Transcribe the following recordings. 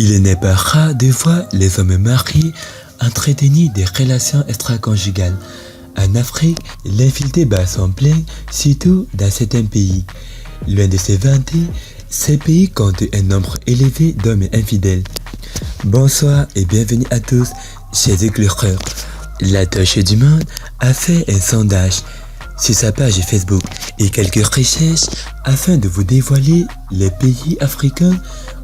Il n'est pas rare de voir les hommes mariés entretenir des relations extra-conjugales. En Afrique, l'infidélité bat son plein, surtout dans certains pays. Loin de se vanter, ces pays comptent un nombre élevé d'hommes infidèles. Bonsoir et bienvenue à tous, chers éclaireurs. La Torche du Monde a fait un sondage sur sa page Facebook et quelques recherches afin de vous dévoiler les pays africains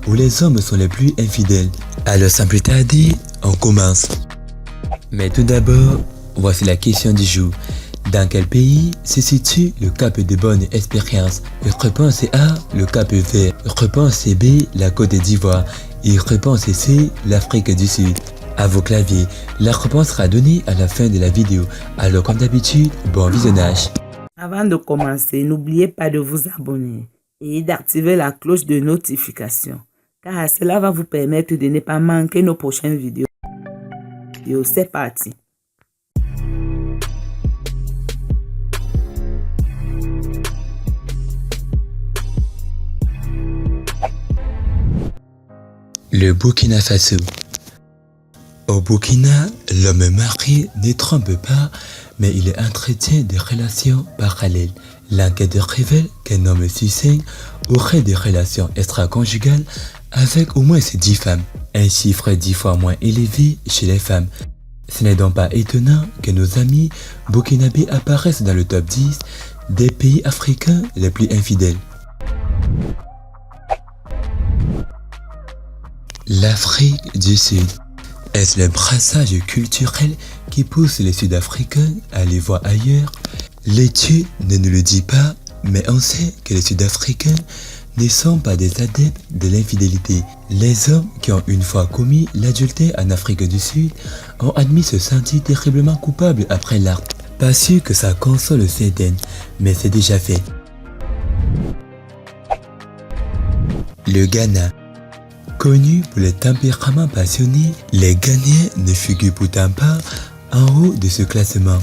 où les hommes sont les plus infidèles. Alors sans plus tarder, on commence. Mais tout d'abord, voici la question du jour. Dans quel pays se situe le Cap de Bonne-Espérance? Réponse A, le Cap Vert. Réponse B, la Côte d'Ivoire. Et réponse C, l'Afrique du Sud. À vos claviers, la réponse sera donnée à la fin de la vidéo. Alors comme d'habitude, bon visionnage. Avant de commencer, n'oubliez pas de vous abonner et d'activer la cloche de notification, car cela va vous permettre de ne pas manquer nos prochaines vidéos. C'est parti. Le Burkina Faso. Au Burkina, l'homme marié ne trompe pas, mais il entretient des relations parallèles. L'enquête révèle qu'un homme sur 5 aurait des relations extra-conjugales avec au moins 10 femmes, un chiffre 10 fois moins élevé chez les femmes. Ce n'est donc pas étonnant que nos amis burkinabés apparaissent dans le top 10 des pays africains les plus infidèles. L'Afrique du Sud. Est-ce le brassage culturel qui pousse les Sud-Africains à aller voir ailleurs? L'étude ne nous le dit pas, mais on sait que les Sud-Africains ne sont pas des adeptes de l'infidélité. Les hommes qui ont une fois commis l'adultère en Afrique du Sud ont admis se sentir terriblement coupables après l'acte. Pas sûr que ça console certaines, mais c'est déjà fait. Le Ghana. Connus pour le tempérament passionné, les Ghanéens ne figurent pourtant pas en haut de ce classement.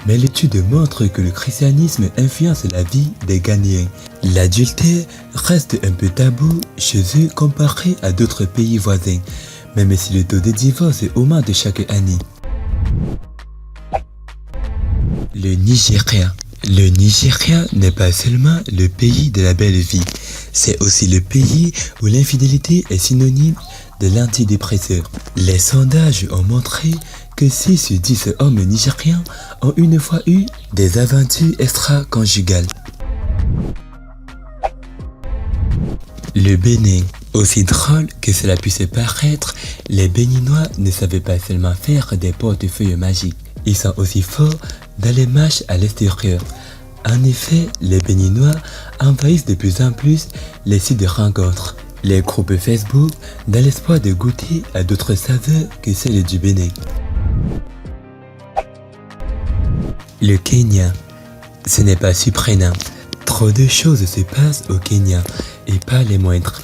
Mais l'étude montre que le christianisme influence la vie des Ghanéens. L'adultère reste un peu tabou chez eux comparé à d'autres pays voisins, même si le taux de divorce augmente chaque année. Le Nigeria. Le Nigeria n'est pas seulement le pays de la belle vie, c'est aussi le pays où l'infidélité est synonyme de l'antidépresseur. Les sondages ont montré que 6 sur 10 hommes nigérians ont une fois eu des aventures extra-conjugales. Le Bénin. Aussi drôle que cela puisse paraître, les Béninois ne savaient pas seulement faire des portefeuilles magiques. Ils sont aussi forts dans les matchs à l'extérieur. En effet, les Béninois envahissent de plus en plus les sites de rencontres, les groupes Facebook, dans l'espoir de goûter à d'autres saveurs que celles du Bénin. Le Kenya. Ce n'est pas surprenant. Trop de choses se passent au Kenya, et pas les moindres.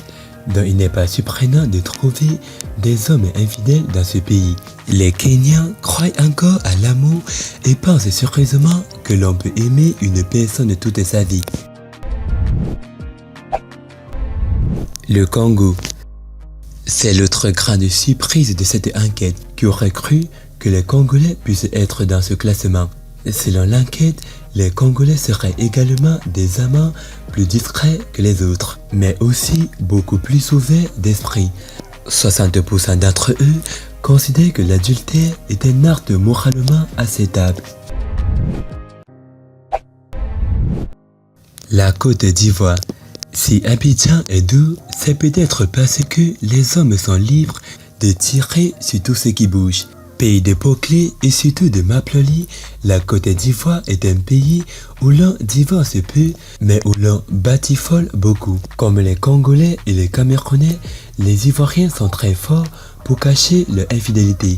Donc il n'est pas surprenant de trouver des hommes infidèles dans ce pays. Les Kenyans croient encore à l'amour et pensent sérieusement que l'on peut aimer une personne toute sa vie. Le Congo. C'est l'autre grande surprise de cette enquête qui aurait cru que les Congolais puissent être dans ce classement. Selon l'enquête, les Congolais seraient également des amants plus discrets que les autres, mais aussi beaucoup plus ouverts d'esprit. 60% d'entre eux considèrent que l'adultère est un acte moralement acceptable. La Côte d'Ivoire. Si Abidjan est doux, c'est peut-être parce que les hommes sont libres de tirer sur tout ce qui bouge. Pays de Poclé et surtout de Maploli, la Côte d'Ivoire est un pays où l'on divorce peu, mais où l'on batifole beaucoup. Comme les Congolais et les Camerounais, les Ivoiriens sont très forts pour cacher leur infidélité.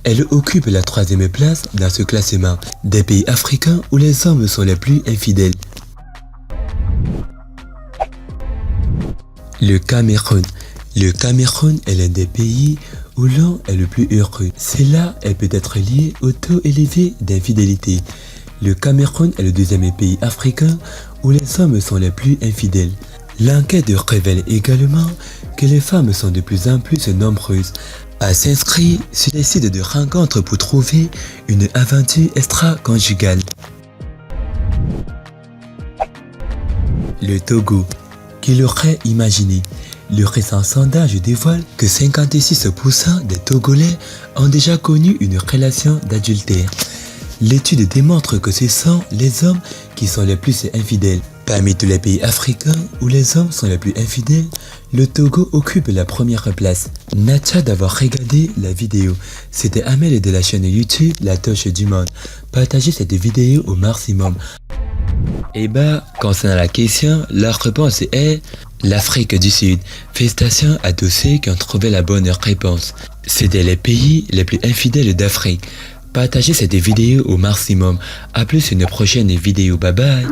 Elle occupe la 3e place dans ce classement des pays africains où les hommes sont les plus infidèles. Le Cameroun. Le Cameroun est l'un des pays où l'on est le plus heureux. Cela est peut-être lié au taux élevé d'infidélité. Le Cameroun est le 2e pays africain où les hommes sont les plus infidèles. L'enquête révèle également que les femmes sont de plus en plus nombreuses à s'inscrire sur les sites de rencontres pour trouver une aventure extra-conjugale. Le Togo. Qui l'aurait imaginé? Le récent sondage dévoile que 56% des Togolais ont déjà connu une relation d'adultère. L'étude démontre que ce sont les hommes qui sont les plus infidèles. Parmi tous les pays africains où les hommes sont les plus infidèles, le Togo occupe la première place. Natcha d'avoir regardé la vidéo. C'était Amel de la chaîne YouTube La Touche du Monde. Partagez cette vidéo au maximum. Et concernant la question, la réponse est l'Afrique du Sud. Félicitations à tous ceux qui ont trouvé la bonne réponse. C'était les pays les plus infidèles d'Afrique. Partagez cette vidéo au maximum. A plus une prochaine vidéo. Bye bye.